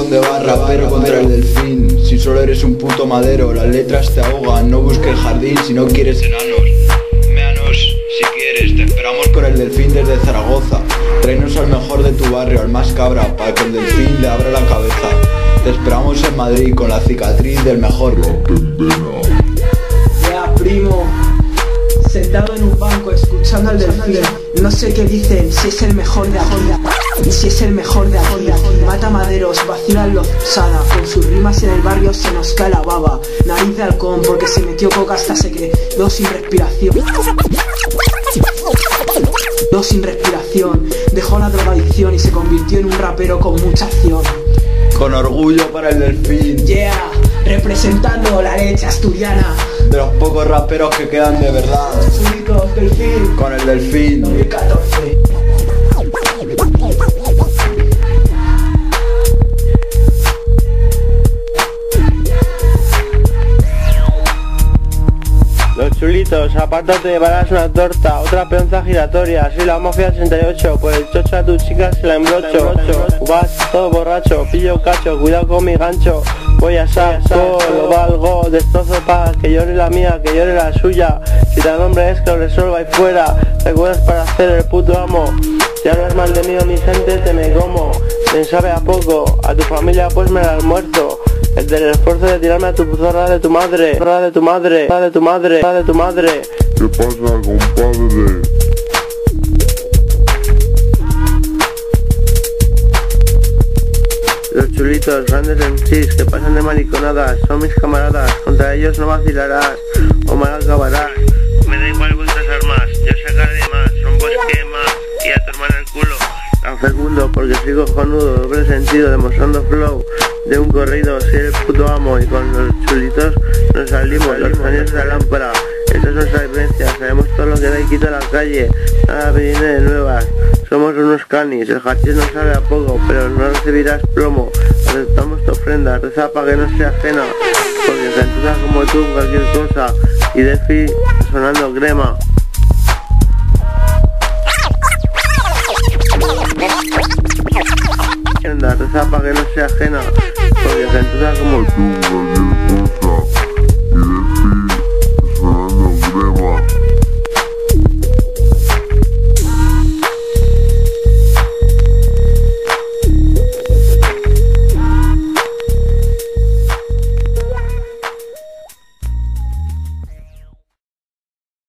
dónde vas, rapero contra el delfín. Si solo eres un puto madero, las letras te ahogan. No busques jardín si no quieres enanos. Méanos si quieres, te esperamos con el delfín desde Zaragoza. Tráenos al mejor de tu barrio, al más cabra, para que el delfín le abra la cabeza. Te esperamos en Madrid con la cicatriz del mejor. Ya, primo, sentado en un banco escuchando al delfín. No sé qué dicen, si es el mejor de aquí, si es el mejor de aquí. Mata maderos, vacila los Sada. Con sus rimas en el barrio se nos cae la baba. Nariz de halcón porque se metió coca hasta se quedó sin respiración. Sin respiración, dejó la drogadicción y se convirtió en un rapero con mucha acción. Con orgullo para el delfín. Yeah, representando la leche asturiana. De los pocos raperos que quedan de verdad. Chulitos, delfín. Con el delfín. 2014. Los chulitos, apártate, llevarás una torta, otra peonza giratoria, soy la mafia 68, por el chocho a tu chica se la embrocho. Vas todo borracho, pillo cacho, cuidado con mi gancho, voy a saco, lo valgo, destrozo pa' que llore la mía, que llore la suya, si tan hombre es que lo resuelva ahí fuera, recuerdas para hacer el puto amo, si hablas mal de mí o mi gente te me como, me sabe a poco, a tu familia pues me la almuerzo. El del esfuerzo de tirarme a tu zorra de tu madre, zorra de tu madre, zorra de tu madre, zorra de tu madre. ¿Qué pasa, compadre? Los chulitos, grandes MCs que pasan de mariconadas, son mis camaradas, contra ellos no vacilarás, o mal acabarás. Me da igual vuestras armas, yo sacaré más, son bosque más, y a tu hermana el culo. Tan fecundo porque soy cojonudo, doble sentido, demostrando flow. De un corrido, soy el puto amo y con los chulitos nos salimos, los años de la lámpara. Esa es nuestra vivencia, sabemos todo lo que da y quita la calle, nada viene de nuevas. Somos unos canis, el hachís nos sabe a poco, pero no recibirás plomo. Aceptamos tu ofrenda, reza para que no sea ajena, porque genturas como tú cualquier cosa, y Defi sonando crema. Reza para que no sea ajena, porque genturas como tú cualquier cosa.